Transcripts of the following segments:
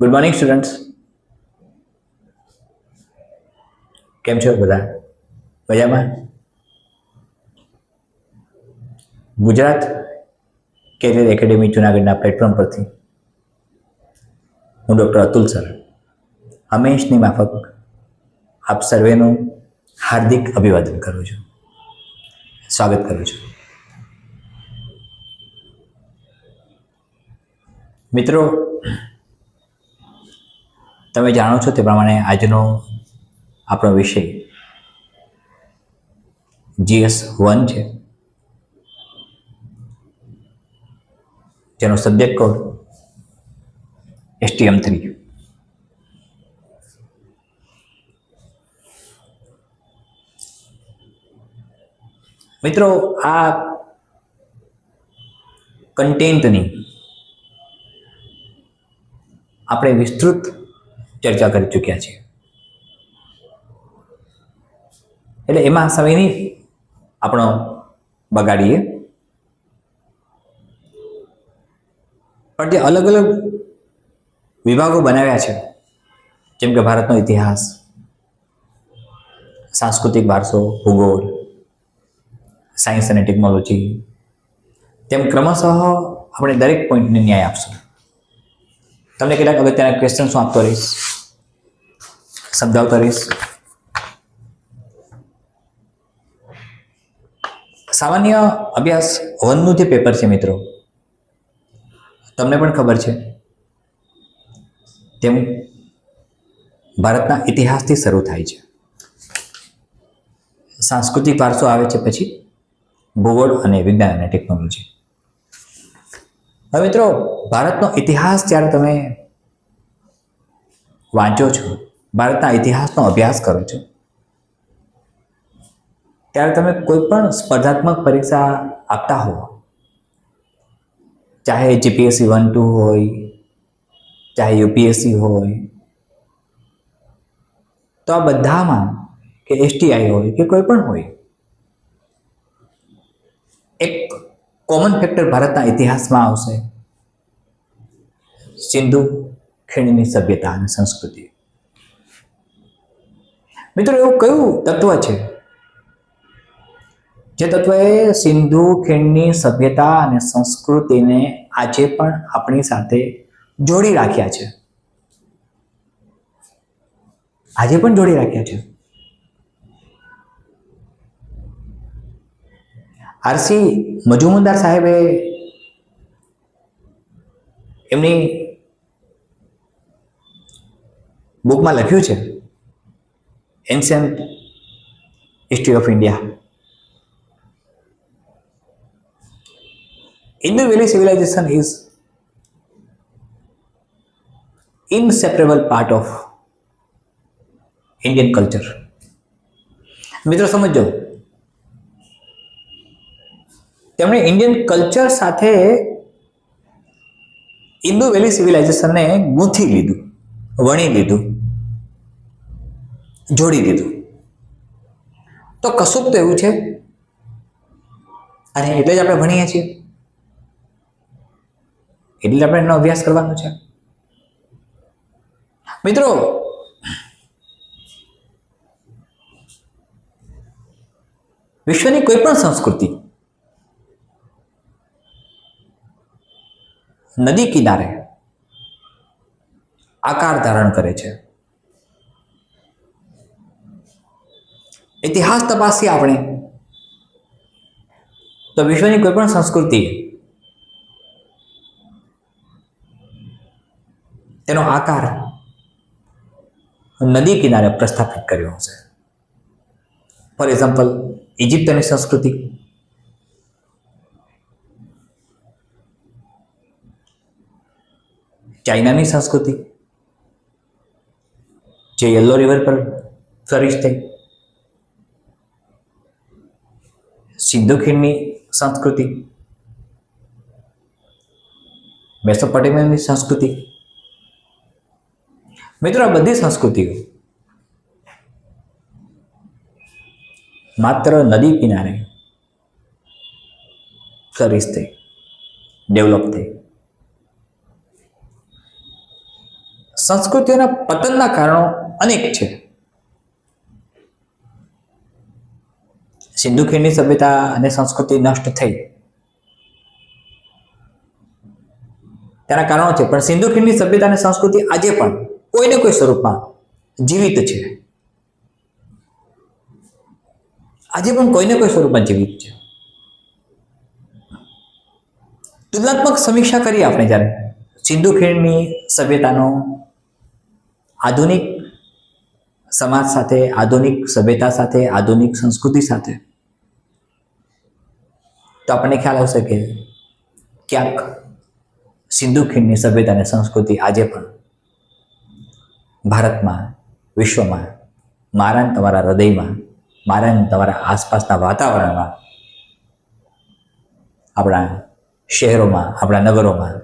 Good morning students. કેમ છો બધા? મજામાં? ગુજરાત કેરિયર એકેડેમી જુનાગઢના પ્લેટફોર્મ પરથી હું ડૉક્ટર અતુલ સર હંમેશની માફક આપ સર્વેનું હાર્દિક અભિવાદન કરું છું, સ્વાગત કરું છું. મિત્રો, તમે જાણો છો તે પ્રમાણે આજનો આપણો વિષય GS1 છે, જેનો સબ્જેક્ટ કોડ STM3. મિત્રો, આ કન્ટેન્ટની આપણે વિસ્તૃત ચર્ચા કરી ચૂક્યા છીએ, એટલે એમાં સમય નહીં આપણો બગાડીએ. પણ જે અલગ અલગ વિભાગો બનાવ્યા છે, જેમ કે ભારતનો ઇતિહાસ, સાંસ્કૃતિક વારસો, ભૂગોળ, સાયન્સ અને ટેકનોલોજી, તેમ ક્રમશઃ આપણે દરેક પોઈન્ટને ન્યાય આપશું. તમને કેટલાક અગત્યના ક્વેશ્ચન્સ હું આપતો રહીશ, સમજાવતો રહીશ. સામાન્ય અભ્યાસ 1નું જે પેપર છે મિત્રો, તમને પણ ખબર છે તેમ ભારતના ઇતિહાસથી શરૂ થાય છે. સાંસ્કૃતિક વારસો આવે છે, પછી ભૂગોળ અને વિજ્ઞાન અને ટેકનોલોજી. હવે મિત્રો, ભારતનો ઇતિહાસ જ્યારે તમે વાંચો છો, ભારતના ઇતિહાસનો અભ્યાસ કરો છો, ત્યારે તમે કોઈ પણ સ્પર્ધાત્મક પરીક્ષા આપતા હો, ચાહે GPSC 1-2 હોય, ચાહે UPSC હોય, તો આ બધામાં કે STI હોય કે કોઈ પણ હોય, એક કોમન ફેક્ટર ભારતના ઇતિહાસમાં આવશે: સિંધુ ખીણની સભ્યતા અને સંસ્કૃતિ. મિત્રો, એવું કયું તત્વ છે જે તત્વએ સિંધુ ખીણની સભ્યતા અને સંસ્કૃતિને આજે પણ આપણી સાથે જોડી રાખ્યા છે? આજે પણ જોડી રાખ્યા છે. RC મજુમદાર સાહેબે એમની બુકમાં લખ્યું છે, ancient history of India. Indus Valley civilization is inseparable part of Indian culture. મિત્રો સમજો, તેમણે ઇન્ડિયન કલ્ચર સાથે ઇન્ડો વેલી સિવિલાઇઝેશનને ગૂંથી લીધું, વણી લીધું, જોડી દીધું. તો કશુંક તો એવું છે, અને એટલે જ આપણે ભણીએ છીએ, એટલે આપણે એનો અભ્યાસ કરવાનો છે. મિત્રો, વિશ્વની કોઈ પણ સંસ્કૃતિ નદી કિનારે આકાર ધારણ કરે છે. ઇતિહાસ તપાસીએ આપણે તો વિશ્વની કોઈ પણ સંસ્કૃતિ તેનો આકાર નદી કિનારે પ્રસ્થાપિત કર્યો હશે. ફોર એક્ઝામ્પલ, ઇજિપ્તની સંસ્કૃતિ, ચાઇનાની સંસ્કૃતિ જે યલો રિવર પર ફ્લરિશ થઈ, સિંધુ ખીણની સંસ્કૃતિ, મેસોપોટેમિયાની સંસ્કૃતિ. મિત્રો, આ બધી સંસ્કૃતિઓ માત્ર નદી કિનારે ફ્લરિશ થઈ, ડેવલપ થઈ. સંસ્કૃતિઓના પતનના કારણો અનેક છે. સિંધુ ખીણની સભ્યતા અને સંસ્કૃતિ નષ્ટ થઈ તેના કારણો છે, પણ સિંધુ ખીણની સભ્યતા અને સંસ્કૃતિ આજે પણ કોઈને કોઈ સ્વરૂપમાં જીવિત છે. આજે પણ કોઈને કોઈ સ્વરૂપમાં જીવિત છે. તુલનાત્મક સમીક્ષા કરીએ આપણે જ્યારે સિંધુ ખીણની સભ્યતાનો આધુનિક સમાજ સાથે, આધુનિક સભ્યતા સાથે, આધુનિક સંસ્કૃતિ સાથે, તો આપણને ખ્યાલ આવશે કે ક્યાંક સિંધુ ખીણની સભ્યતા અને સંસ્કૃતિ આજે પણ ભારતમાં, વિશ્વમાં, મારા ને તમારા હૃદયમાં, મારા ને તમારા આસપાસના વાતાવરણમાં, આપણા શહેરોમાં, આપણા નગરોમાં,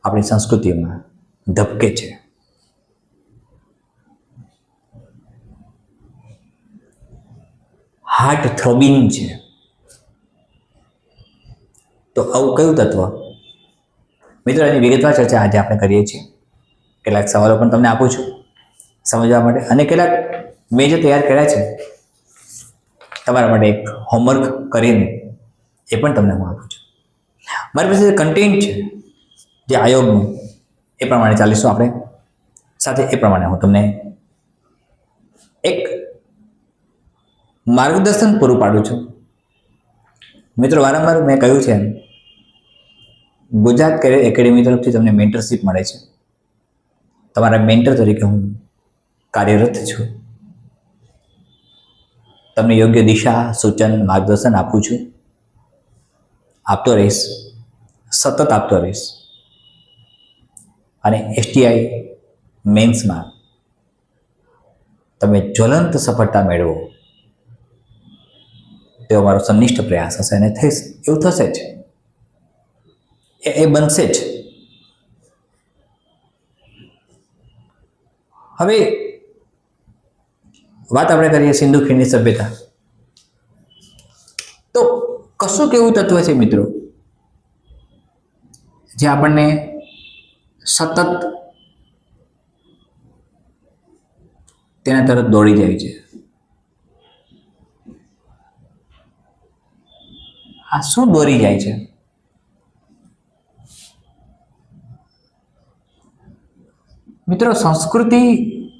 આપણી સંસ્કૃતિમાં ધબકે છે. હાર્ટ થ્રોબિંગ છે. તો આવું કયું તત્વ? મિત્રો, એની વિગતવાર ચર્ચા આજે આપણે કરીએ છીએ. કેટલાક સવાલો પણ તમને આપું છું સમજવા માટે, અને કેટલાક મેં જે તૈયાર કર્યા છે તમારા માટે એક હોમવર્ક કરીને એ પણ તમને હું આપું છું. મારી પાસે જે કન્ટેન્ટ છે, જે આયોગનું, એ પ્રમાણે ચાલીશું આપણે સાથે. એ પ્રમાણે હું તમને એક માર્ગદર્શન પૂરું પાડું છું. મિત્રો, વારંવાર મેં કહ્યું છે એમ, ગુજરાત કેરિયર એકેડેમી તરફથી તમને મેન્ટરશીપ મળે છે. તમારા મેન્ટર તરીકે હું કાર્યરત છું. તમને યોગ્ય દિશા, સૂચન, માર્ગદર્શન આપું છું. આપતો રહીશ, સતત આપતો રહીશ. અને STI મેન્સમાં તમે જ્વલંત સફળતા મેળવો તેવો મારો સંનિષ્ઠ પ્રયાસ હશે, અને એવું થશે જ, એ બનશે જ. હવે વાત આપણે કરીએ સિંધુ ખીણની સભ્યતા. તો કશું કેવું તત્વ છે મિત્રો, જે આપણને સતત તેના તરફ દોડી જાય છે? આ શું દોરી જાય છે? મિત્રો, સંસ્કૃતિ,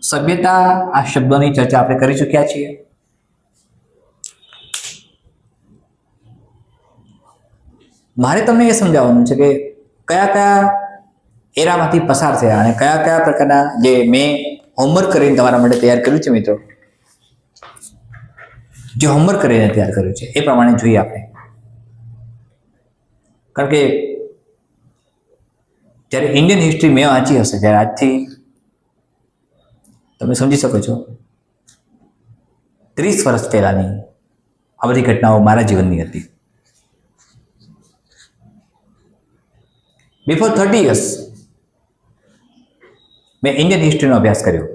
સભ્યતા, આ શબ્દોની ચર્ચા આપણે કરી ચૂક્યા છીએ. મારે તમને એ સમજાવવાનું છે કે કયા કયા એરામાંથી પસાર થયા અને કયા કયા પ્રકારના, જે મેં હોમવર્ક કરીને તમારા માટે તૈયાર કર્યું છે મિત્રો, જે હોમવર્ક કરીને તૈયાર કર્યું છે એ પ્રમાણે જોઈએ આપણે. કારણ કે જ્યારે ઇન્ડિયન હિસ્ટ્રી મેં વાંચી હશે, જ્યારે આજથી તમે સમજી શકો છો 30 વર્ષ પહેલાની આ બધી ઘટનાઓ મારા જીવનની હતી. બિફોર 30 years મેં ઇન્ડિયન હિસ્ટ્રીનો અભ્યાસ કર્યો.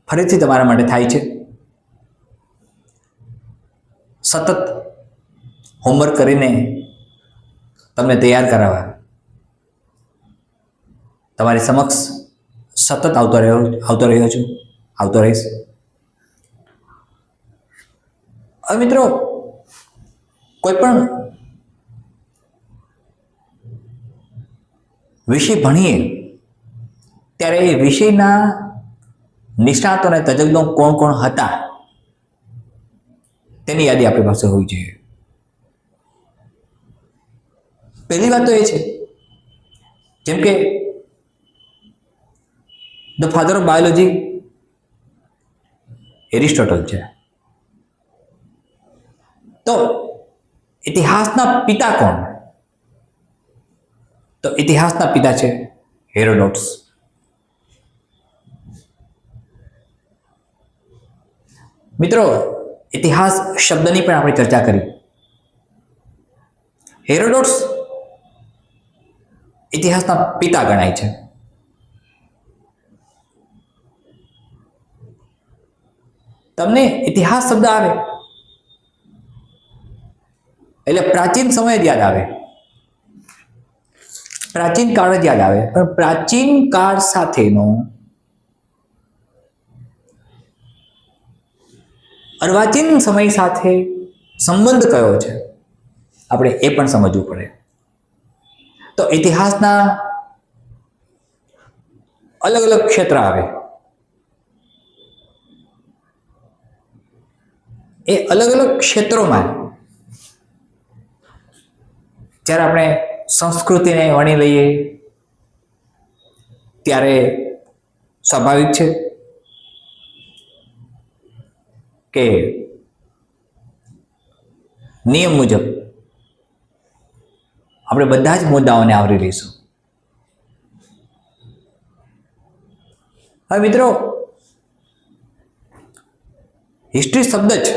ફરીથી તમારા માટે થાય છે. સતત હોમવર્ક કરીને તમને તૈયાર કરાવવા તમારી સમક્ષ સતત આવતો રહ્યો છું, આવતો રહીશ. હવે મિત્રો, કોઈ પણ વિષય ભણીએ ત્યારે એ વિષયના નિષ્ણાતો અને તજજ્ઞો કોણ કોણ હતા તેની યાદી આપણી પાસે હોવી જોઈએ. પહેલી વાત તો એ છે, જેમ કે the father of biology Aristotle છે. તો ઇતિહાસના પિતા કોણ? તો ઇતિહાસના પિતા છે હેરોડોટ્સ. મિત્રો, ઇતિહાસ શબ્દની પણ આપણે ચર્ચા કરી. હેરોડોટ્સ ઇતિહાસના પિતા ગણાય છે. તમને ઇતિહાસ શબ્દ આવે એટલે પ્રાચીન સમય જ યાદ આવે. પ્રાચીન કાળ જ યાદ આવે, પણ પ્રાચીન કાળ સાથેનો અર્વાચીન સમય સાથે સંબંધ કયો છે આપણે એ પણ સમજવું પડે. તો ઇતિહાસના અલગ અલગ ક્ષેત્ર આવે. એ અલગ અલગ ક્ષેત્રોમાં જ્યારે આપણે સંસ્કૃતિને વણી લઈએ ત્યારે સ્વાભાવિક છે કે નિયમ મુજબ આપણે બધા જ મુદ્દાઓને આવરી લઈશું. હવે મિત્રો, હિસ્ટ્રી શબ્દ જ,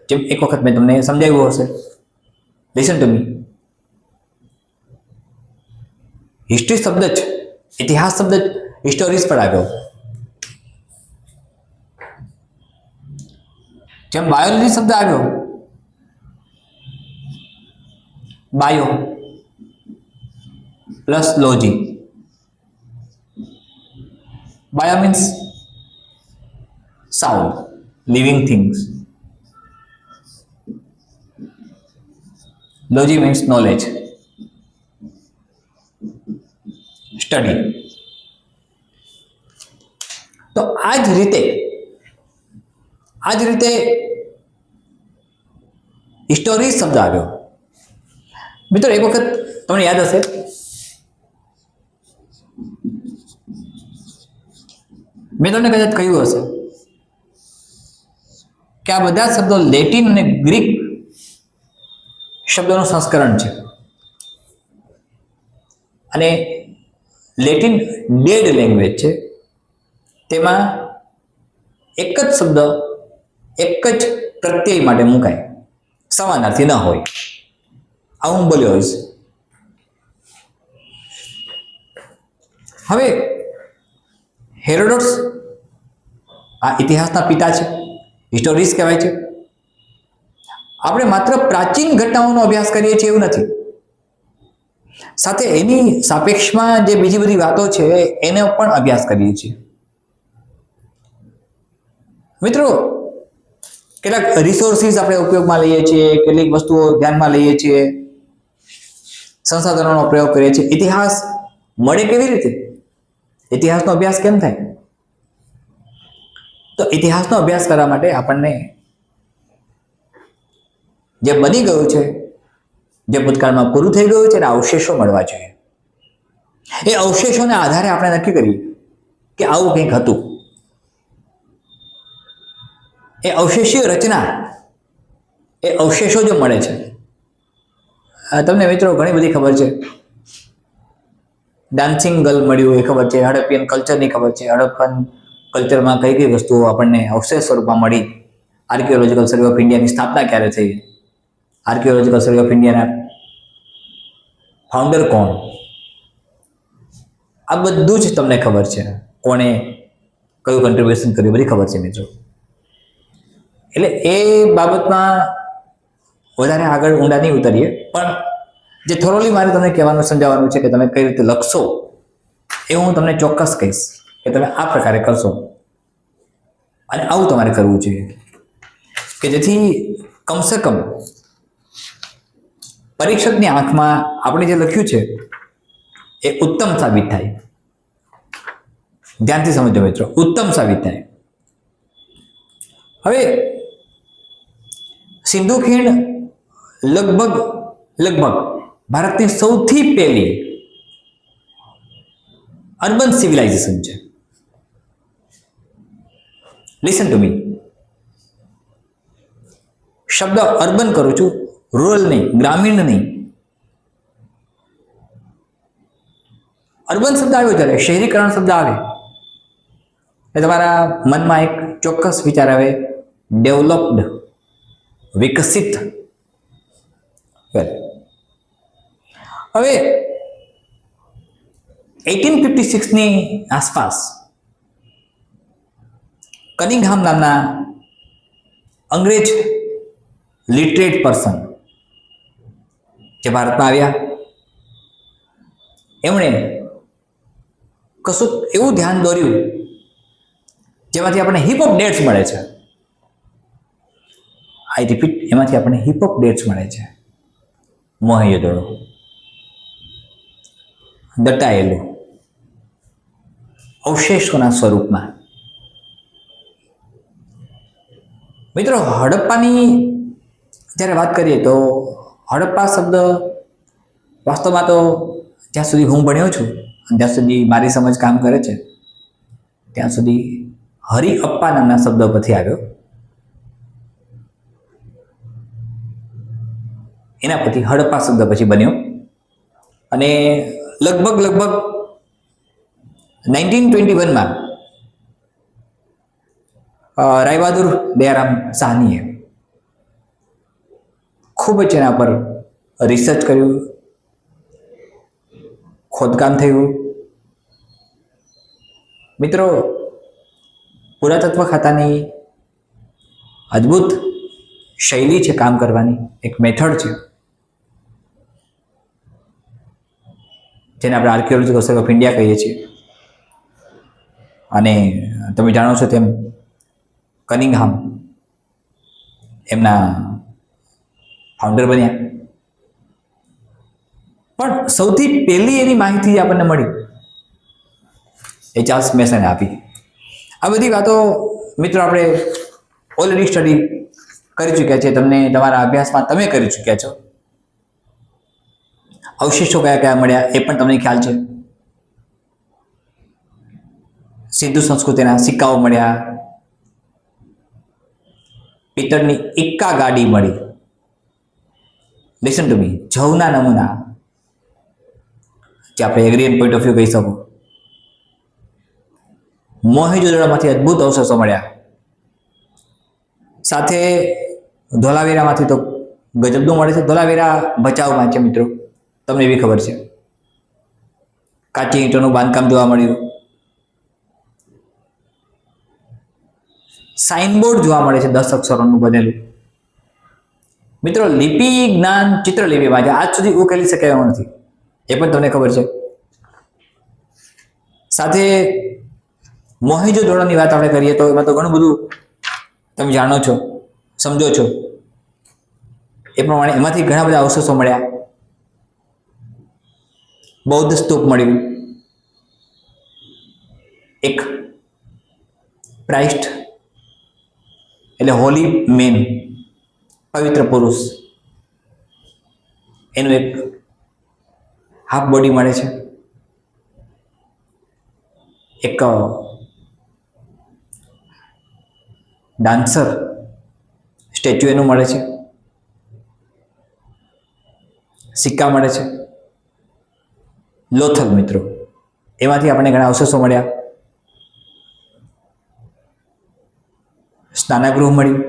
જેમ એક વખત મેં તમને સમજાવ્યું હશે, લિસન ટુ મી, હિસ્ટ્રી શબ્દ જ, ઇતિહાસ શબ્દ જ હિસ્ટોરીઝ પર આવ્યો. જેમ બાયોલોજી શબ્દ આવ્યો, bio plus logy, bio means sound, living things, logy means knowledge, study. તો આ જ રીતે હિસ્ટોરી શબ્દ આવ્યો. મિત્રો, એક વખત તમને યાદ હશે મેં તમને કદાચ કહ્યું હશે કે આ બધા શબ્દો લેટિન અને ગ્રીક શબ્દોનું સંસ્કરણ છે. અને લેટિન ડેડ લેંગ્વેજ છે. તેમાં એક જ શબ્દ એક જ પ્રત્યય માટે મુકાય, સમાનાર્થી ન હોય. આવું બોલ્યો હોય છે. હવે હેરોડોટ્સ આ ઇતિહાસના પિતા છે, હિસ્ટોરીઝ કહેવાય છે. આપણે માત્ર પ્રાચીન ઘટનાઓનો અભ્યાસ કરીએ છીએ એવું નથી, સાથે એની સાપેક્ષમાં જે બીજી બધી વાતો છે એનો પણ અભ્યાસ કરીએ છીએ. મિત્રો, કેટલાક રિસોર્સિસ આપણે ઉપયોગમાં લઈએ છીએ, કેટલીક વસ્તુઓ ધ્યાનમાં લઈએ છીએ, સંસાધનોનો પ્રયોગ કરીએ છીએ. ઇતિહાસ મળે કેવી રીતે? ઇતિહાસનો અભ્યાસ કેમ થાય? તો ઇતિહાસનો અભ્યાસ કરવા માટે આપણને જે બની ગયું છે, જે ભૂતકાળમાં પૂરું થઈ ગયું છે, એના અવશેષો મળવા જોઈએ. એ અવશેષોના આધારે આપણે નક્કી કરીએ કે આવું કંઈક હતું. એ અવશેષીય રચના, એ અવશેષો જો મળે છે. તમને મિત્રો ઘણી બધી ખબર છે. ડાન્સિંગ ગર્લ મળ્યું એ ખબર છે, હડપ્પિયન કલ્ચરની ખબર છે, હડપ્પન કલ્ચરમાં કઈ કઈ વસ્તુઓ આપણને અવશેષ સ્વરૂપમાં મળી. આર્કિયોલોજીકલ સર્વે ઓફ ઇન્ડિયાની સ્થાપના ક્યારે થઈ, આર્કિયોલોજીકલ સર્વે ઓફ ઇન્ડિયાના ફાઉન્ડર કોણ, આ બધું જ તમને ખબર છે. કોણે કયું કન્ટ્રીબ્યુશન કર્યું બધી ખબર છે મિત્રો. એટલે એ બાબતમાં વધારે આગળ ઊંડા નહીં ઉતરીએ, પણ જે થોરોલી મારે તમને કહેવાનું સમજાવવાનું છે કે તમે કઈ રીતે લખશો એ હું તમને ચોક્કસ કહીશ કે તમે આ પ્રકારે કરશો અને આવું તમારે કરવું જોઈએ કે જેથી કમસે કમ પરીક્ષકની આંખમાં આપણે જે લખ્યું છે એ ઉત્તમ સાબિત થાય. ધ્યાનથી સમજો મિત્રો, ઉત્તમ સાબિત થાય. હવે સિંધુ ખીણ લગભગ ભારતની સૌથી પહેલી અર્બન સિવિલાઇઝેશન છે. Listen to me. શબ્દ અર્બન કરું છું, રૂરલ નહીં, ગ્રામીણ નહીં. અર્બન શબ્દ આવ્યો ત્યારે શહેરીકરણ શબ્દ આવે એ તમારા મનમાં એક ચોક્કસ વિચાર આવે, ડેવલપ્ડ, વિકસિત. હવે 1856ની આસપાસ કનિંઘહામ નામના અંગ્રેજ લિટરેટ પર્સન જે ભારતમાં આવ્યા, એમણે કશું એવું ધ્યાન દોર્યું જેમાંથી આપણને હિપ ઓફ ડેટ્સ મળે છે. આઈ રિપીટ, એમાંથી આપણને હિપ ઓફ ડેટ્સ મળે છે. મોહેંજો-દડો દટાયેલું અવશેષોના સ્વરૂપમાં. મિત્રો, હડપ્પાની જ્યારે વાત કરીએ તો હડપ્પા શબ્દ વાસ્તવમાં તો જ્યાં સુધી હું ભણ્યો છું અને જ્યાં સુધી મારી સમજ કામ કરે છે ત્યાં સુધી હરિઅપ્પા નામના શબ્દ પરથી આવ્યો. એના પછી હડપ્પા શબ્દ પછી બન્યો અને લગભગ 1921માં રાયબહાદુર દયારામ સાહનીએ ખૂબ જ એના પર રિસર્ચ કર્યું, ખોદકામ થયું. મિત્રો, પુરાતત્વ ખાતાની અદ્ભુત શૈલી છે કામ કરવાની, એક મેથડ છે જેને આપણે આર્કિયોલોજીકલ સર્વે ઓફ ઇન્ડિયા કહીએ છીએ. અને તમે જાણો છો તેમ કનિંગહામ એમના ફાઉન્ડર બન્યા. પણ સૌથી પહેલી એની માહિતી આપણને મળી એ ચાર્લ્સ મેસને આપી. આ બધી વાતો મિત્રો આપણે ઓલરેડી સ્ટડી કરી ચૂક્યા છે, તમને તમારા અભ્યાસમાં તમે કરી ચૂક્યા છો. અવશેષો કયા કયા મળ્યા એ પણ તમને ખ્યાલ છે. સિંધુ સંસ્કૃતિના સિક્કાઓ મળ્યા, પિત્તળની ઇક્કા ગાડી મળી. લિસન ટુ મી, જવના નમૂના જે આપણે એગ્રીયન પોઈન્ટ ઓફ વ્યૂ કહી શકો. મોહેંજો-દડોમાંથી અદ્ભુત અવશેષો મળ્યા. સાથે ધોલાવીરામાંથી તો ગજબનું મળે છે. ધોલાવીરા ભચાઉમાં છે મિત્રો, તમને એવી ખબર છે. કાચી ઈંટોનું બાંધકામ જોવા મળ્યું. સાઇનબોર્ડ જોવા મળે છે 10 અક્ષરોનું બનેલું. મિત્રો, લિપિ જ્ઞાન ચિત્રલિપિમાં આજ સુધી ઉકેલી શકાય એવું નથી, એ પણ તમને ખબર છે. સાથે મોહેંજો-દડોની વાત આપણે કરીએ તો એમાં તો ઘણું બધું તમે જાણો છો, સમજો છો. એ પ્રમાણે એમાંથી ઘણા બધા અવશેષો મળ્યા. બૌદ્ધ સ્તૂપ મળ્યું, એક પ્રાઇસ્ટ એટલે હોલી મેન, પવિત્ર પુરુષ, એનું એક હાફ બોડી મળે છે. એક ડાન્સર સ્ટેચ્યુ એનું મળે છે. સિક્કા મળે છે. લોથલ મિત્રો, એમાંથી આપણને ઘણા અવશેષો મળ્યા. સ્નાનાગૃહ મળ્યું.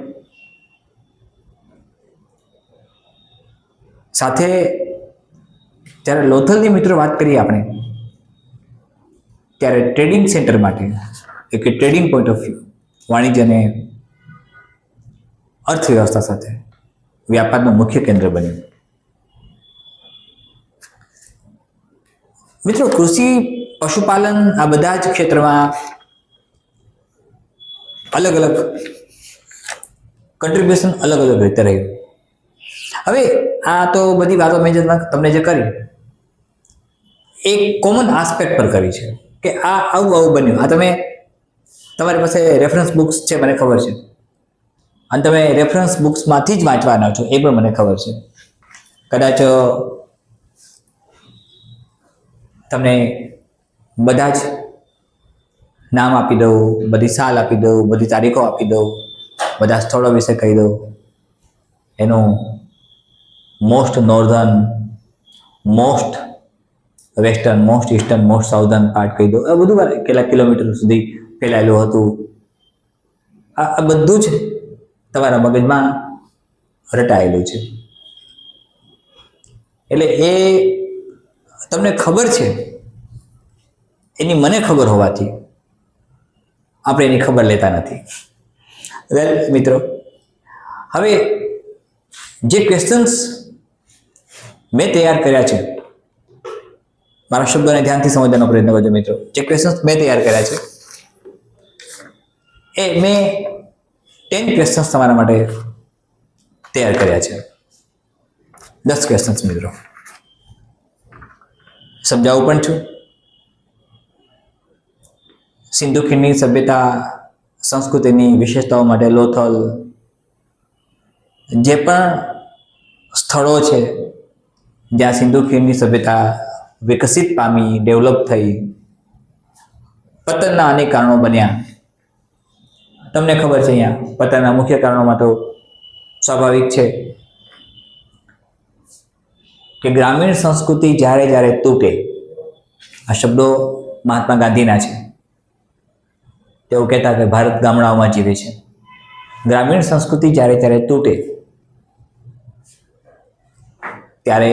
સાથે જ્યારે લોથલની મિત્રો વાત કરીએ આપણે, ત્યારે ટ્રેડિંગ સેન્ટર માટે એક ટ્રેડિંગ પોઈન્ટ ઓફ વ્યૂ, વાણિજ્ય અને અર્થવ્યવસ્થા સાથે વ્યાપારનું મુખ્ય કેન્દ્ર બન્યું. મિત્રો, કૃષિ, પશુપાલન આ બધા જ ક્ષેત્રમાં અલગ અલગ કન્ટ્રીબ્યુશન અલગ અલગ રીતે રહ્યું. હવે આ તો બધી વાતો મેં તમને જે કરી એક કોમન આસ્પેક્ટ પર કરી છે કે આ આવું બન્યું. આ તમે તમારી પાસે રેફરન્સ બુક્સ છે મને ખબર છે, અને તમે રેફરન્સ બુક્સમાંથી જ વાંચવાના છો એ પણ મને ખબર છે. કદાચ તમને બધા જ નામ આપી દઉં, બધી સાલ આપી દઉં, બધી તારીખો આપી દઉં, બધા સ્થળો વિશે કહી દઉં, એનું most northern, most western, most eastern, most southern part કહી દઉં, આ બધું કેટલા કિલોમીટર સુધી ફેલાયેલું હતું, આ બધું જ તમારા મગજમાં રટાયેલું છે. એટલે એ તમને ખબર છે, એની મને ખબર હોવાથી આપણે એની ખબર લેતા નથી. વેલ મિત્રો, હવે જે ક્વેશ્ચન્સ મેં તૈયાર કર્યા છે મારા શબ્દોને ધ્યાનથી સમજવાનો પ્રયત્ન કરજો મિત્રો. જે ક્વેશ્ચન્સ મેં તૈયાર કર્યા છે એ મેં 10 ક્વેશ્ચન્સ તમારા માટે તૈયાર કર્યા છે. 10 ક્વેશ્ચન્સ મિત્રો સમજાવું પણ છું. સિંધુ ખીણની સભ્યતા સંસ્કૃતિની વિશેષતાઓ માટે લોથલ જે પણ સ્થળો છે જ્યાં સિંધુ ખીણની સભ્યતા વિકસિત પામી, ડેવલપ થઈ, પતનના અનેક કારણો બન્યા. તમને ખબર છે અહીંયા પતનના મુખ્ય કારણોમાં તો સ્વાભાવિક છે કે ગ્રામીણ સંસ્કૃતિ જ્યારે જ્યારે તૂટે, આ શબ્દો મહાત્મા ગાંધીના છે. તેઓ કહેતા કે ભારત ગામડાઓમાં જીવે છે. ગ્રામીણ સંસ્કૃતિ જ્યારે જ્યારે તૂટે ત્યારે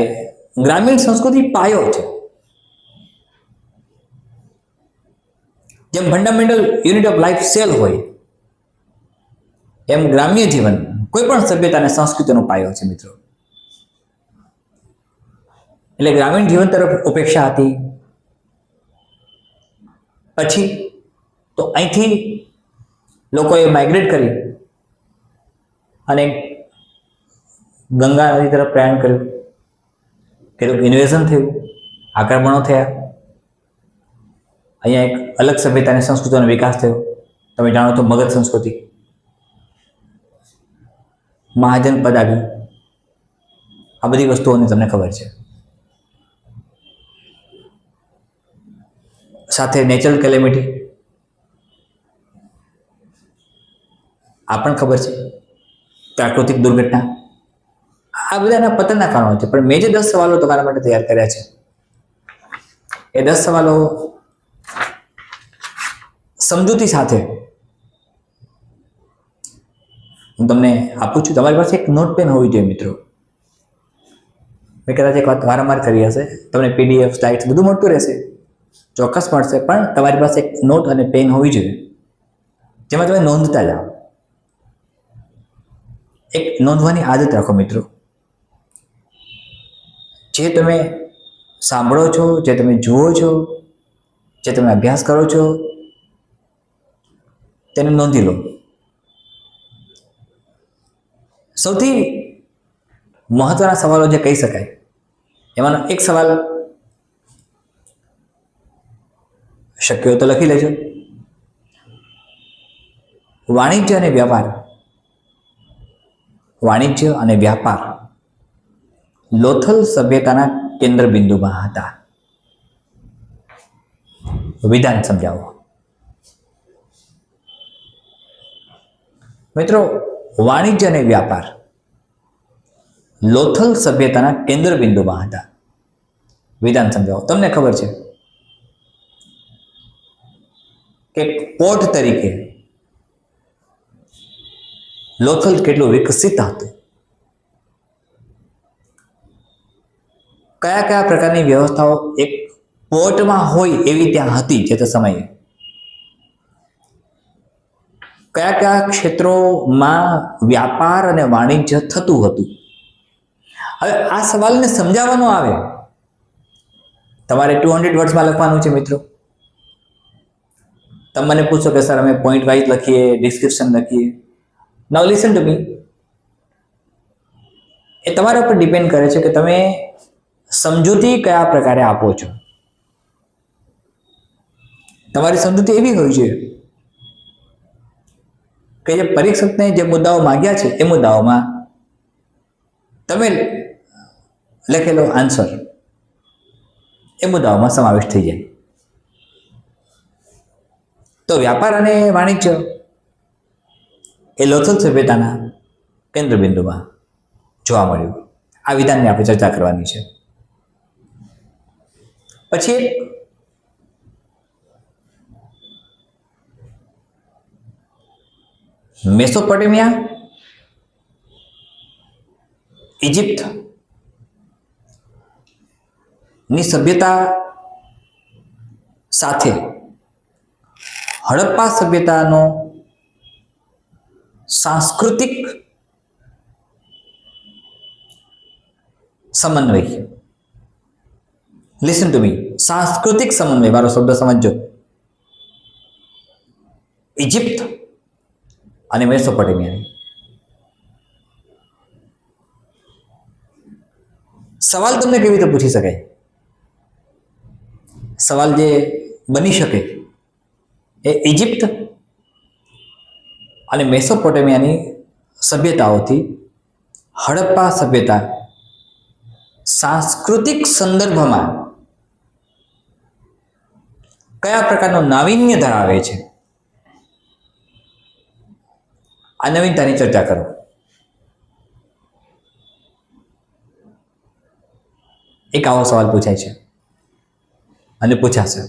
ગ્રામીણ સંસ્કૃતિ પાયો છે. જેમ fundamental unit of life cell હોય એમ ગ્રામ્ય જીવન કોઈ પણ સભ્યતા અને સંસ્કૃતિનો પાયો છે મિત્રો. એટલે ગ્રામીણ જીવન તરફ ઉપેક્ષા હતી. પછી તો અહીંથી લોકોએ માઇગ્રેટ કરી અને ગંગા નદી તરફ પ્રયાણ કર્યું. કેટલુંક ઇન્વેઝન થયું, આક્રમણો થયા. અહીંયા એક અલગ સભ્યતા અને સંસ્કૃતિનો વિકાસ થયો. તમે જાણો તો મગધ સંસ્કૃતિ, મહાજનપદ આવ્યું. આ બધી વસ્તુઓની તમને ખબર છે. સાથે નેચરલ કેલેમિટી આ પણ ખબર છે, પ્રાકૃતિક દુર્ઘટના. આ બધાના પતનના કારણો છે. પણ મેં જે 10 સવાલો તમારા માટે તૈયાર કર્યા છે એ 10 સવાલો સમજૂતી સાથે હું તમને આપું છું. તમારી પાસે એક નોટ પેન હોવી જોઈએ મિત્રો. મેં કદાચ એક વાત વારંવાર કરી હશે. તમને PDF સ્લાઇડ્સ બધું મળતું રહેશે, ચોક્કસ મળશે, પણ તમારી પાસે એક નોટ અને પેન હોવી જોઈએ જેમાં તમે નોંધતા જાઓ. એક નોંધવાની આદત રાખો મિત્રો. જે તમે સાંભળો છો, જે તમે જુઓ છો, જે તમે અભ્યાસ કરો છો તેને નોંધી લો. સૌથી મહત્વના સવાલો જે કહી શકાય એમાંનો એક સવાલ શક્ય હોય તો લખી લેજો. વાણિજ્ય અને વ્યાપાર લોથલ સભ્યતાના કેન્દ્ર બિંદુમાં હતા. વિધાન સમજાવો મિત્રો. વાણિજ્ય અને વ્યાપાર લોથલ સભ્યતાના કેન્દ્ર બિંદુમાં હતા. વિધાન સમજાવો. તમને ખબર છે કે પોર્ટ તરીકે લોથલ કેટલું વિકસિત હતું. કયા કયા પ્રકારની વ્યવસ્થાઓ એક પોર્ટમાં હોય એવી ત્યાં હતી જે તે સમયે. કયા કયા ક્ષેત્રોમાં વ્યાપાર અને વાણિજ્ય થતું હતું. હવે આ સવાલને સમજાવવાનો આવે તમારે 200 વર્ડ્સમાં લખવાનું છે મિત્રો. તમે મને પૂછો કે સર અમે પોઈન્ટ વાઇઝ લખીએ, ડિસ્ક્રિપ્શન લખીએ. નાઉ લિસન ટુ મી. એ તમારા ઉપર ડિપેન્ડ કરે છે કે તમે સમજૂતી કયા પ્રકારે આપો છો. તમારી સમજૂતી એવી હોવી જોઈએ કે જે પરીક્ષકને જે મુદ્દાઓ માંગ્યા છે એ મુદ્દાઓમાં તમે લખેલો આન્સર એ મુદ્દાઓમાં સમાવેશ થઈ જાય. તો વ્યાપાર અને વાણિજ્ય એ લોથલ સભ્યતાના કેન્દ્ર બિંદુમાં જોવા મળ્યું. આ વિધાનની આપણે ચર્ચા કરવાની છે. પછી મેસોપોટેમિયા, ઇજિપ્ત ની સભ્યતા સાથે હડપ્પા સભ્યતાનો સાંસ્કૃતિક સમન્વય લિસન ટુ મી, સાંસ્કૃતિક સમન્વય, મારો શબ્દ સમજજો. ઇજિપ્ત અને મેસોપોટેમિયાની. સવાલ તમને કેવી રીતે પૂછી શકાય? સવાલ જે બની શકે એ ઇજિપ્ત અને મેસોપોટેમિયાની સભ્યતાઓથી હડપ્પા સભ્યતા સાંસ્કૃતિક સંદર્ભમાં કયા પ્રકારનું નાવીન્ય ધરાવે છે, આ નવીનતાની ચર્ચા કરો. એક આવો સવાલ પૂછાય છે અને પૂછાશે.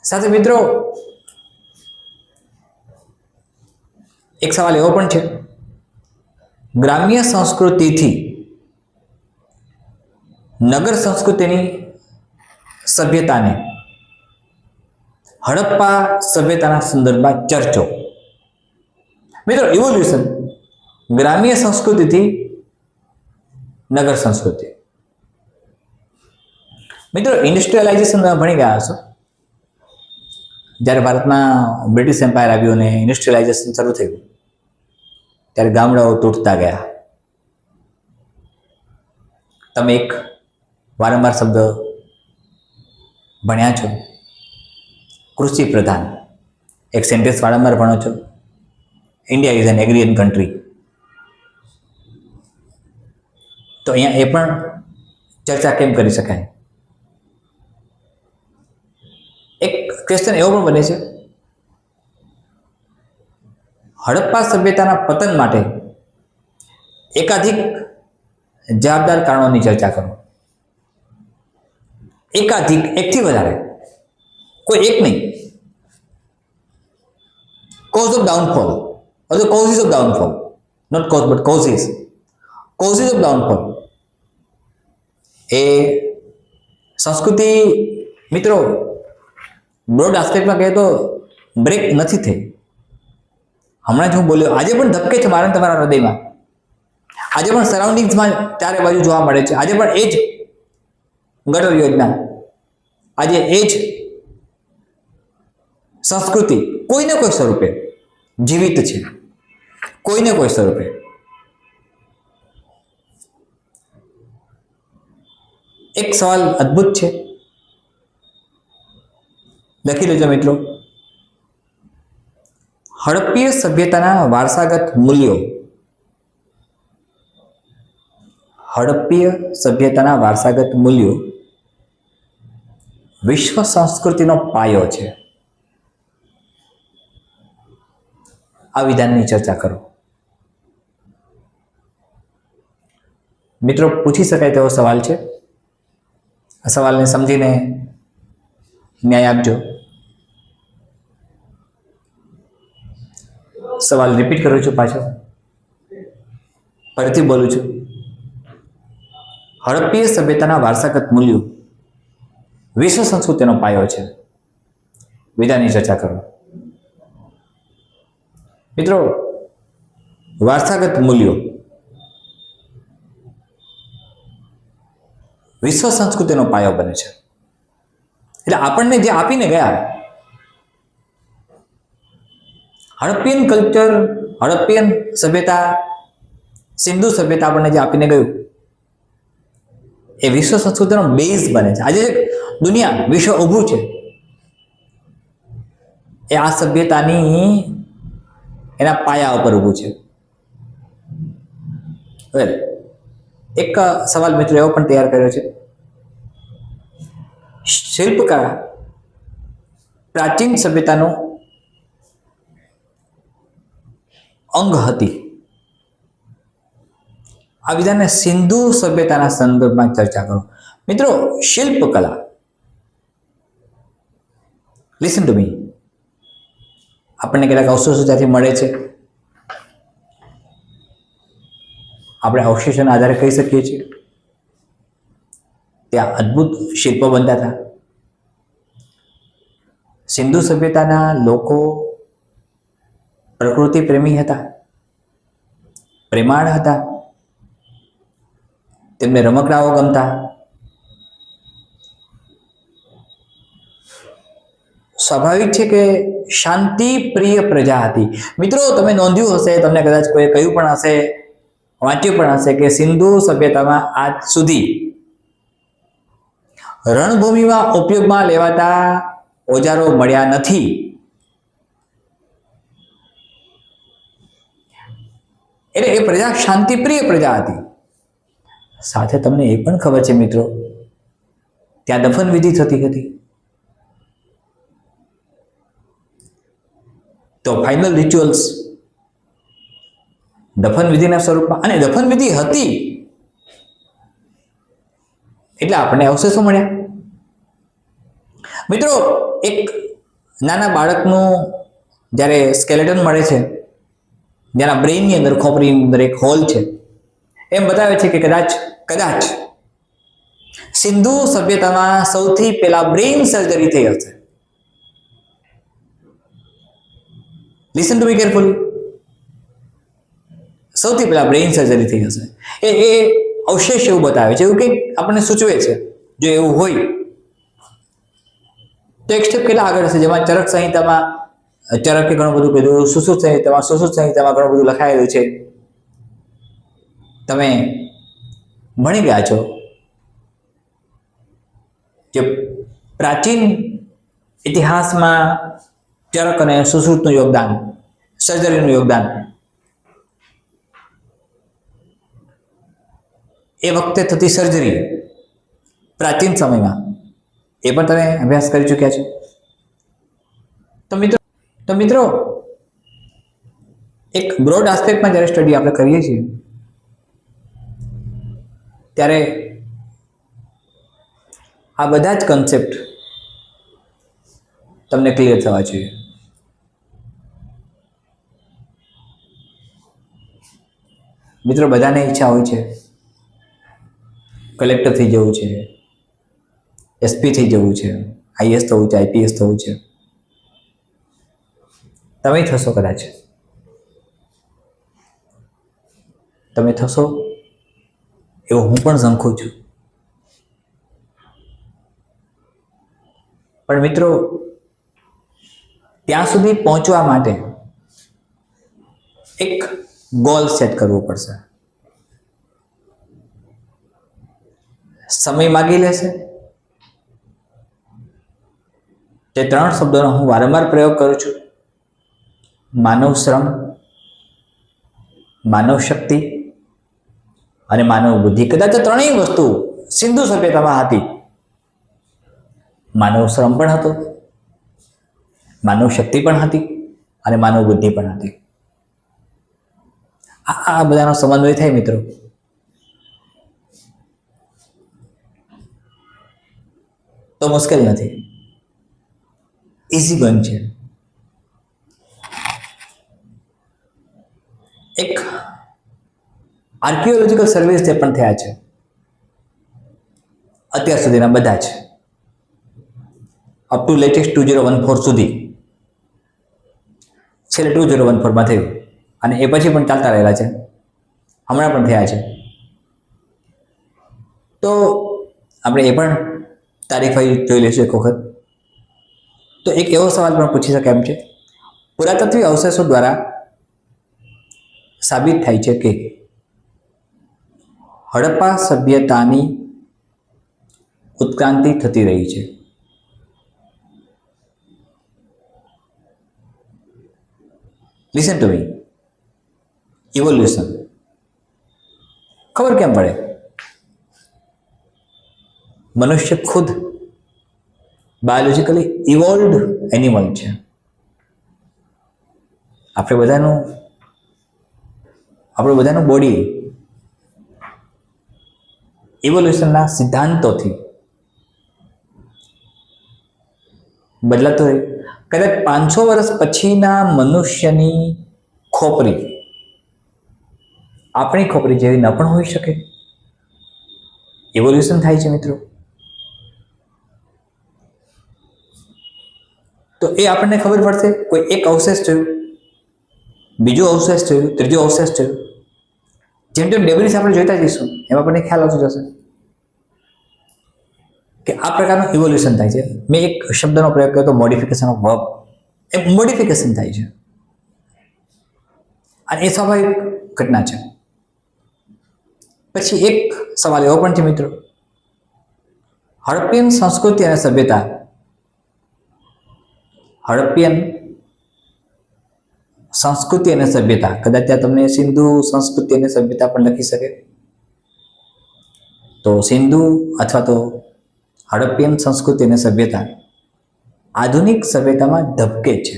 સાથે મિત્રો, એક સવાલ એવો પણ છે, ગ્રામ્ય સંસ્કૃતિથી નગર સંસ્કૃતિની સભ્યતાને હડપ્પા સભ્યતાના સંદર્ભમાં ચર્ચો. મિત્રો, ઇવોલ્યુશન ગ્રામ્ય સંસ્કૃતિથી નગર સંસ્કૃતિ. મિત્રો, ઇન્ડસ્ટ્રીયલાઇઝેશન તમે ભણી ગયા હશો. જ્યારે ભારતમાં બ્રિટિશ એમ્પાયર આવ્યું અને ઇન્ડસ્ટ્રીયલાઇઝેશન શરૂ થયું ત્યારે ગામડાઓ તૂટતા ગયા. તમે એક વારંવાર શબ્દ ભણ્યા છો, કૃષિ પ્રધાન. એક સેન્ટેન્સ વારંવાર ભણો છો, ઇન્ડિયા ઇઝ એન એગ્રીયન કન્ટ્રી. તો અહીંયા એ પણ ચર્ચા કેમ કરી શકાય? એક ક્વેશ્ચન એવો પણ બને છે, હડપ્પા સભ્યતાના પતન માટે એકાધિક જવાબદાર કારણોની ચર્ચા કરો. એકાધિક, એકથી વધારે, કોઈ એક નહીં. કોઝ ઓફ ડાઉનફોલ, અથવા causes of downfall, not cause but causes. Causes of downfall એ સંસ્કૃતિ, મિત્રો, બ્રોડ આસ્પેક્ટમાં કહે તો બ્રેક નથી થઈ. હમણાં જ હું બોલ્યો, આજે પણ ધબકે છે મારા તમારા હૃદયમાં. આજે પણ સરાઉન્ડિંગ્સમાં ચારે બાજુ જોવા મળે છે. આજે પણ એ જ ગટર યોજના, આજે એ જ સંસ્કૃતિ કોઈને કોઈ સ્વરૂપે જીવિત છે, કોઈને કોઈ સ્વરૂપે. એક સવાલ અદ્ભુત છે, લખી લેજો મિત્રો. હડપ્પીય સભ્યતાના વારસાગત મૂલ્યો, હડપ્પીય સભ્યતાના વારસાગત મૂલ્યો વિશ્વ સંસ્કૃતિનો પાયો છે. આ વિધાનની ચર્ચા કરો. મિત્રો, પૂછી શકાય તેવો સવાલ છે. આ સવાલને સમજીને ન્યાય આપજો. સવાલ રિપીટ કરું છું, પાછો ફરીથી બોલું છું. હડપ્પીય સભ્યતાના વારસાગત મૂલ્યો વિશ્વ સંસ્કૃતિનો પાયો છે. વિધાનની ચર્ચા કરો. મિત્રો, વારસાગત મૂલ્યો વિશ્વ સંસ્કૃતિનો પાયો બને છે. એટલે આપણને જે આપીને ગયા, હડપ્પિયન કલ્ચર, હડપ્પિયન સભ્યતા, સિંધુ સભ્યતા આપણને જે આપીને ગયું એ વિશ્વ સંસ્કૃતિનો બેઝ બને છે. આજે દુનિયા, વિશ્વ ઊભું છે એ આ સભ્યતાની, એના પાયા ઉપર ઊભું છે. વેલ, એક સવાલ મિત્રો એવો પણ તૈયાર કર્યો છે, શિલ્પકળા પ્રાચીન સભ્યતાનું અંગ હતી. આ વિધાનને સિંધુ સભ્યતાના સંદર્ભમાં ચર્ચા કરો. મિત્રો, શિલ્પકલા, લિસન ટુ મી, આપણને કેટલાક અવશેષો ત્યાંથી મળે છે. આપણે અવશેષોના આધારે કહી શકીએ છીએ ત્યાં અદ્ભુત શિલ્પો બનતા હતા. સિંધુ સભ્યતાના લોકો પ્રકૃતિ પ્રેમી હતા, પ્રેમાળ હતા. તેમને રમકડાઓ ગમતા, સ્વાભાવિક છે કે શાંતિ પ્રિય પ્રજા હતી. મિત્રો, તમે નોંધ્યું હશે, તમને કદાચ કોઈ કહ્યું પણ હશે, વાંચ્યું પણ હશે કે સિંધુ સભ્યતામાં આજ સુધી રણભૂમિમાં ઉપયોગમાં લેવાતા ઓજારો મળ્યા નથી. એટલે એ પ્રજા શાંતિપ્રિય પ્રજા હતી. સાથે તમને એ પણ ખબર છે મિત્રો, ત્યાં દફન વિધિ થતી હતી. તો ફાઇનલ રિચ્યુઅલ્સ દફન વિધિના સ્વરૂપમાં, અને દફન વિધિ હતી એટલે આપણને અવશેષો મળ્યા. મિત્રો, એક નાના બાળકનું જ્યારે સ્કેલેટન મળે છે, જેના બ્રેઇનની અંદર, ખોપરીની અંદર એક હોલ છે, એમ બતાવે છે કે કદાચ સિંધુ સભ્યતામાં સૌથી પહેલા બ્રેઇન સર્જરી થઈ હશે. Listen to me carefully. સૌથી પહેલા બ્રેઇન સર્જરી થઈ હશે. એ અવશેષ એવું બતાવે છે, એવું કંઈક આપણને સૂચવે છે. જો એવું હોય તો એક સ્ટેપ કેટલા આગળ હશે, જેમાં ચરક સંહિતામાં ચરકે ઘણું બધું કીધું, સુશ્રુત સંહિતામાં ઘણું બધું લખાયેલું છે. તમે ભણી ગયા છો કે પ્રાચીન ઇતિહાસમાં ચરક અને સુશ્રુતનું યોગદાન, સર્જરીનું યોગદાન, એ વખતે થતી સર્જરી પ્રાચીન સમયમાં, એ પણ તમે અભ્યાસ કરી ચૂક્યા છો. તો મિત્રો એક બ્રોડ આસ્પેક્ટમાં જ્યારે સ્ટડી આપણે કરીએ છીએ ત્યારે આ બધા જ કન્સેપ્ટ તમને ક્લિયર થવા જોઈએ. મિત્રો, બધાને ઈચ્છા હોય છે કલેક્ટર થઈ જવું છે, એસપી થઈ જવું છે, આઈએસ થવું છે, આઈપીએસ થવું છે. તમે થશો, કદાચ તમે થશો એવો હું પણ ઝંખું છું. પણ મિત્રો, ત્યાં સુધી પહોંચવા માટે એક ગોલ સેટ કરવો પડશે. સમય માગી લેશે. તે 3 શબ્દોનો હું વારંવાર પ્રયોગ કરું છું: માનવ શ્રમ, માનવ શક્તિ અને માનવ બુદ્ધિ. કદાચ આ ત્રણેય વસ્તુ સિંધુ સભ્યતામાં હતી. માનવ શ્રમ પણ હતો, માનવ શક્તિ પણ હતી અને માનવ બુદ્ધિ પણ હતી. આ બધાનો સમન્વય થાય મિત્રો તો મુશ્કેલ નથી, ઇઝી ગન છે. એક આર્કિયોલોજીકલ સર્વેસ જે પણ થયા છે અત્યાર સુધીના, બધા જ અપ ટુ લેટેસ્ટ 2014 સુધી, છેલ્લે 2014માં થયું અને એ પછી પણ ચાલતા રહેલા છે, હમણાં પણ થયા છે. તો આપણે એ પણ તારીખ જોઈ લઈશું એક વખત. તો એક એવો સવાલ પણ પૂછી શકાય એમ છે, પુરાતત્વીય અવશેષો દ્વારા સાબિત થાય છે કે હડપ્પા સભ્યતાની ઉત્ક્રાંતિ થતી રહી છે. Listen to me. ઇવોલ્યુશન. ખબર કેમ પડે? મનુષ્ય ખુદ બાયોલોજીકલી ઇવોલ્વડ એનિમલ છે. આપણું બધાનું બોડી ઇવોલ્યુશનના સિદ્ધાંતોથી બદલાતો હોય. કદાચ 500 વર્ષ પછીના મનુષ્યની ખોપરી આપણી ખોપરી જેવી ન પણ હોઈ શકે. ઇવોલ્યુશન થાય છે મિત્રો. તો એ આપણને ખબર પડશે. કોઈ એક અવશેષ જોયું, બીજો અવશેષ જોયું, ત્રીજો અવશેષ જોયું, જેમ જેમ ડેબ્રીસ આપણે જોઈતા જઈશું એમ આપણને ખ્યાલ આવતો જશે કે આ પ્રકારનું ઇવોલ્યુશન થાય છે. મેં એક શબ્દનો પ્રયોગ કર્યો તો modification of verb. A modification થાય છે અને એ સ્વાભાવિક ઘટના છે. પછી એક સવાલ એવો પણ છે મિત્રો, હડપ્પિયન સંસ્કૃતિ અને સભ્યતા, હડપ્પિયન સંસ્કૃતિ અને સભ્યતા, કદાચ ત્યાં તમને સિંધુ સંસ્કૃતિ અને સભ્યતા પણ લખી શકે, તો સિંધુ અથવા તો હડપ્પિયન સંસ્કૃતિ અને સભ્યતા આધુનિક સભ્યતામાં ધબકે છે.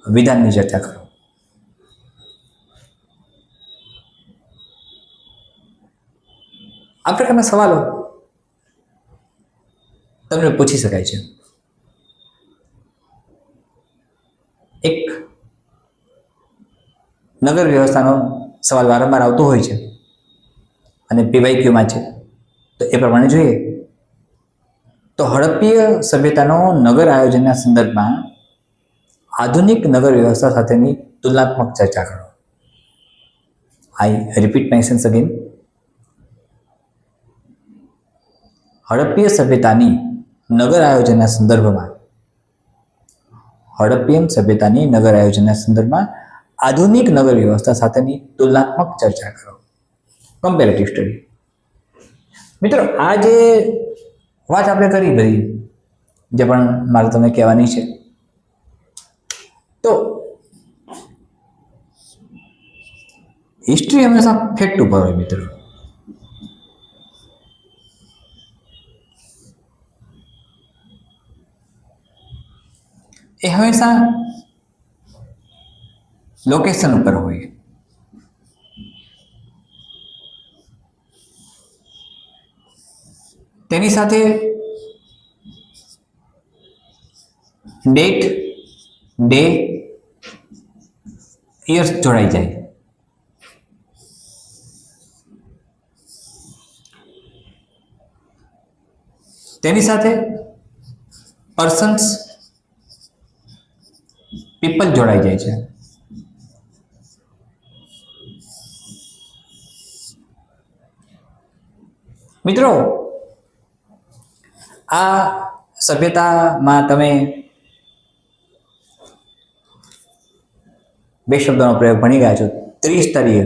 વિધાનની ચર્ચા કરો. આ પ્રકારના સવાલો તમને પૂછી શકાય છે. એક નગર વ્યવસ્થાનો સવાલ વારંવાર આવતો હોય છે અને પીવાયક્યુમાં છે, તો એ પ્રમાણે જોઈએ તો હડપ્પીય સભ્યતાનો નગર આયોજનના સંદર્ભમાં આધુનિક નગર વ્યવસ્થા સાથેની તુલનાત્મક ચર્ચા કરો. I repeat my sense again. હડપ્પીય સભ્યતાની નગર આયોજનના સંદર્ભમાં, હડપ્પિયન સભ્યતાની નગર આયોજનના સંદર્ભમાં આધુનિક નગર વ્યવસ્થા સાથેની તુલનાત્મક ચર્ચા કરો. Comparative study. મિત્રો, આ જે વાત આપણે કરી બધી, જે પણ મારે તમને કહેવાની છે, તો હિસ્ટ્રી હંમેશા ફેક્ટ ઉપર હોય મિત્રો. એ હંમેશા લોકેશન ઉપર હોય. તેની સાથે ડેટ, ડે, યર્સ જોડાઈ જાય. તેની સાથે પર્સન્સ, પીપલ જોડાઈ જાય છે. મિત્રો, આ સભ્યતામાં તમે બે શબ્દોનો પ્રયોગ ભણી ગયા છો, ત્રિસ્તરીય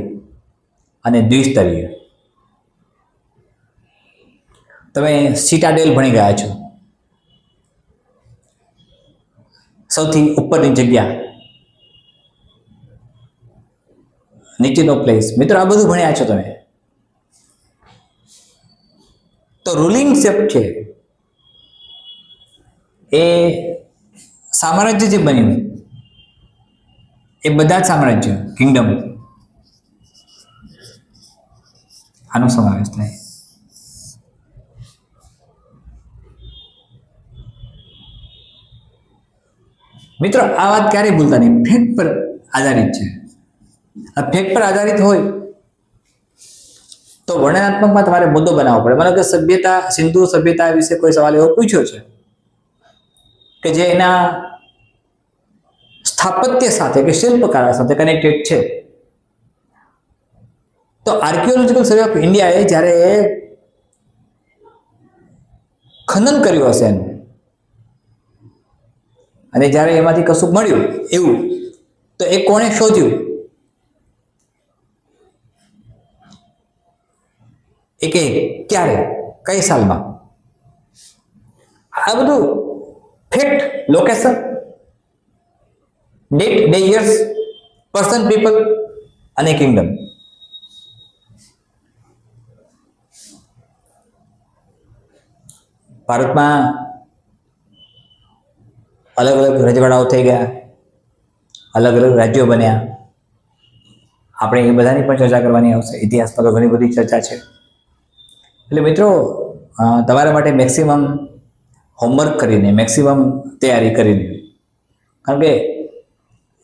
અને દ્વિસ્તરીય. તમે સિટાડેલ ભણી ગયા છો, સૌથી ઉપરની જગ્યા, નીચેનો પ્લેસ. મિત્રો, આ બધું ભણ્યા છો તમે. તો રૂલિંગ શેપ છે એ સામ્રાજ્ય જે બન્યું, એ બધા જ સામ્રાજ્ય, કિંગડમ, આનો સમાવેશ થાય. મિત્રો, આ વાત ક્યારેય ભૂલતા નહીં, ફેક્ટ પર આધારિત છે. આ ફેક્ટ પર આધારિત હોય તો વર્ણનાત્મકમાં તમારે મુદ્દો બનાવવો પડે. માનો કે સભ્યતા, સિંધુ સભ્યતા વિશે કોઈ સવાલ એવો પૂછ્યો છે કે જે એના સ્થાપત્ય સાથે કે શિલ્પકલા સાથે કનેક્ટેડ છે, તો આર્કિયોલોજીકલ સર્વે ઓફ ઇન્ડિયાએ જ્યારે ખનન કર્યું હશે એનું, અને જ્યારે એમાંથી કશું મળ્યું એવું, તો એ કોણે શોધ્યું, એ કે ક્યારે, કઈ સાલમાં, આ બધું fact, location, date, day, years, person, people અને કિંગડમ. ભારતમાં અલગ અલગ રજવાડાઓ થઈ ગયા, અલગ અલગ રાજ્યો બન્યા. આપણે એ બધાની પણ ચર્ચા કરવાની આવશે. ઇતિહાસમાં તો ઘણી બધી ચર્ચા છે. એટલે મિત્રો, તમારા માટે મેક્સિમમ હોમવર્ક કરીને, મેક્સિમમ તૈયારી કરીને, કારણ કે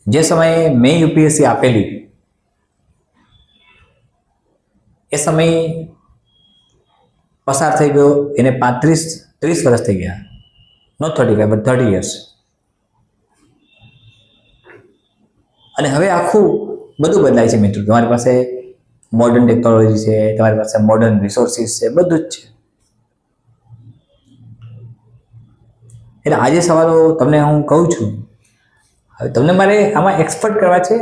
જે સમયે મેં યુપીએસસી આપેલી એ સમય પસાર થઈ ગયો, એને 30 વર્ષ થઈ ગયા. Not 35 but 30 years. અને હવે આખું બધું બદલાય છે મિત્રો. તમારી પાસે મોડર્ન ટેકનોલોજી છે, તમારી પાસે મોડર્ન રિસોર્સિસ છે, બધું જ છે. એટલે આજે સવાલો તમને હું કહું છું, હવે તમને મારે આમાં એક્સપર્ટ કરવા છે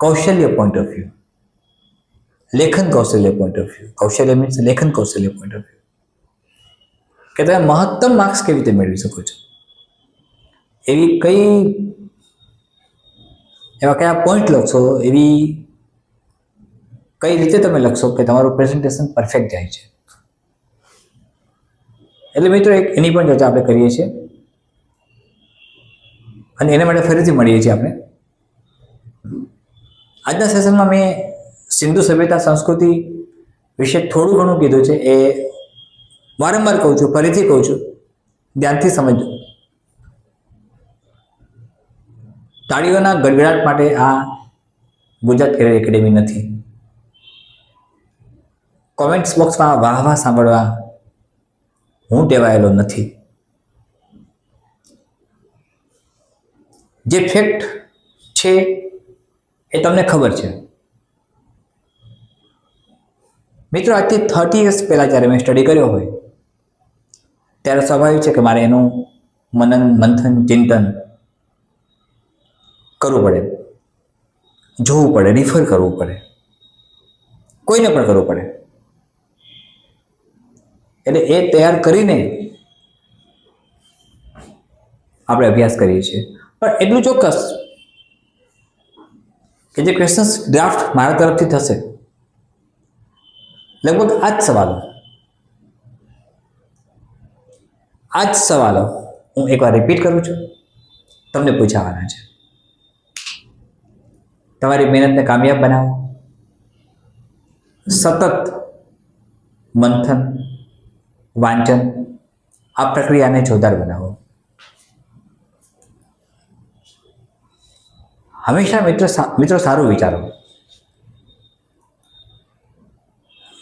કૌશલ્ય પોઈન્ટ ઓફ વ્યૂ, લેખન કૌશલ્ય પોઈન્ટ ઓફ વ્યૂ. કૌશલ્ય મીન્સ લેખન કૌશલ્ય પોઈન્ટ ઓફ વ્યૂ, કે તમે મહત્તમ માર્ક્સ કેવી રીતે મેળવી શકો છો, એવી એવા કયા પોઈન્ટ લખશો, એવી કઈ રીતે તમે લખશો કે તમારું પ્રેઝન્ટેશન પરફેક્ટ જાય છે. એટલે મિત્રો એની પણ ચર્ચા આપણે કરીએ છીએ અને એના માટે ફરીથી મળીએ છીએ આપણે. આજના સેશનમાં મેં સિંધુ સભ્યતા સંસ્કૃતિ વિશે થોડું ઘણું કીધું છે. એ વારંવાર કહું છું, ફરીથી કહું છું, ધ્યાનથી સમજજો. તાળીઓના ગડગડાટ માટે આ ગુજરાત કેરિયર એકેડેમી નથી. કોમેન્ટ્સ બોક્સમાં વાહ વાહ સાંભળવા હું ટેવાયેલો નથી. જે ફેક્ટ છે એ તમને ખબર છે. મિત્રો, આજથી 30 years પહેલાં જ્યારે મેં સ્ટડી કર્યો હોય ત્યારે સ્વાભાવિક છે કે મારે એનું મનન મંથન ચિંતન કરવું પડે, જોવું પડે, રિફર કરવું પડે, કોઈને પણ કરવું પડે. એટલે એ તૈયાર કરીને આપણે અભ્યાસ કરીએ છીએ. પણ એટલું ચોક્કસ કે જે ક્વેશ્ચન્સ ડ્રાફ્ટ મારા તરફથી થશે, લગભગ આ જ સવાલો હું એકવાર રિપીટ કરું છું, તમને પૂછાવાના છે. તમારી મહેનતને કામયાબ બનાવો, સતત મંથન વાંચન આ પ્રક્રિયાને જોરદાર બનાવો. હંમેશા મિત્રો સારું વિચારો,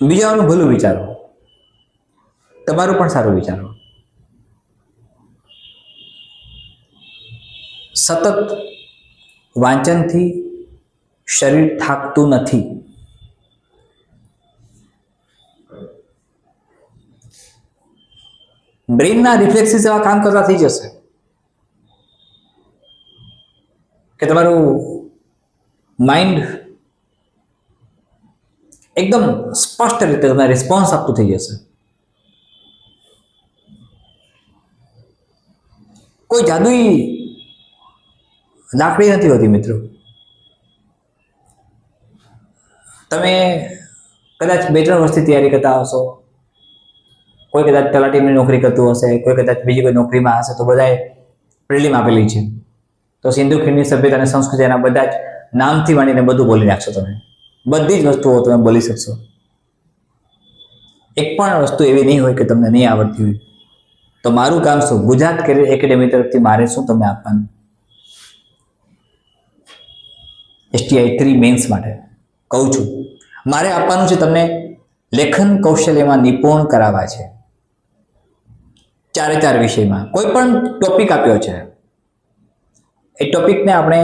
બીજાનું ભલું વિચારો, તમારું પણ સારું વિચારો. સતત વાંચનથી શરીર થાકતું નથી. બ્રેઇનના રિફ્લેક્સિસ એવા કામ કરતા થઈ જશે કે તમારું માઇન્ડ એકદમ સ્પષ્ટ રીતે તમને રિસ્પોન્સ આપતું થઈ જશે. કોઈ જાદુઈ લાકડી નથી હોતી મિત્રો. તમે કદાચ 2-3 વર્ષથી તૈયારી કરતા હશો, કોઈ કદાચ તલાટીની નોકરી કરતું હશે, કોઈ કદાચ બીજી કોઈ નોકરીમાં હશે, તો બધાએ પ્રિલિમ આપેલી છે. તો સિંધુ ખીણની સભ્યતા અને સંસ્કૃતિના બધા જ નામથી માંડીને બધું બોલી નાખશો. તમે બધી જ વસ્તુઓ તમે બોલી શકશો. એક પણ વસ્તુ એવી નહીં હોય કે તમને નહીં આવડતી હોય. તો મારું કામ શું? ગુજરાત કેરિયર એકેડેમી તરફથી મારે શું તમને આપવાનું? STI 3 મેન્સ માટે કહું છું, મારે આપવાનું છે તમને લેખન કૌશલ્યમાં નિપુણ કરાવવા છે. 4 વિષયમાં કોઈ પણ ટોપિક આપ્યો છે, એ ટોપિકને આપણે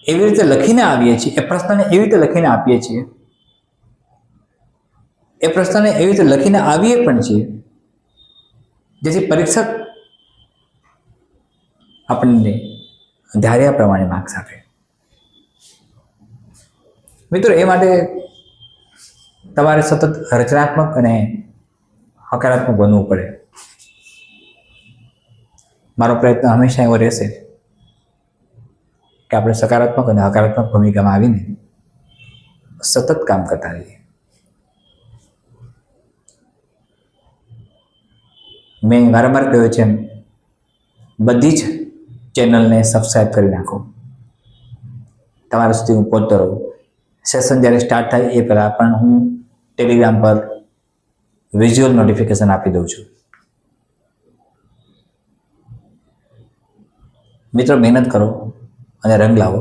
એવી રીતે લખીને આવીએ છીએ, એ પ્રશ્નને એવી રીતે લખીને આપીએ છીએ, એ પ્રશ્નને એવી રીતે લખીને આવીએ પણ છીએ જેથી પરીક્ષક આપણને ધાર્યા પ્રમાણે માર્ક્સ આપે. મિત્રો, એ માટે તમારે સતત રચનાત્મક અને હકારાત્મક બનવું પડે. મારો પ્રયત્ન હંમેશા એવો રહેશે કે આપણે સકારાત્મક અને હકારાત્મક ભૂમિકામાં આવીને સતત કામ કરતા રહીએ. મેં વારંવાર કહ્યું છે, બધી જ ચેનલને સબસ્ક્રાઈબ કરી નાખો. તમારા સુધી હું પહોંચતો રહું. સેશન જ્યારે સ્ટાર્ટ થાય એ પહેલાં પણ હું ટેલિગ્રામ પર વિઝ્યુઅલ નોટિફિકેશન આપી દઉં છું. મિત્રો, મહેનત કરો અને રંગ લાવો.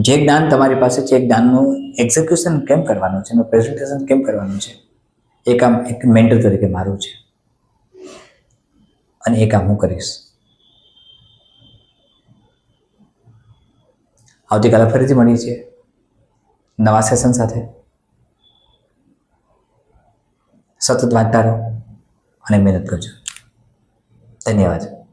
જે જ્ઞાન તમારી પાસે છે, એ જ્ઞાનનું એક્ઝિક્યુશન કેમ કરવાનું છે, એનું પ્રેઝન્ટેશન કેમ કરવાનું છે, એ કામ એક મેન્ટર તરીકે મારું છે અને એ કામ હું કરીશ. આવતીકાલે ફરીથી મળીએ છીએ નવા સેશન સાથે. સતત વાંચતા રહો અને મહેનત કરજો. ધન્યવાદ.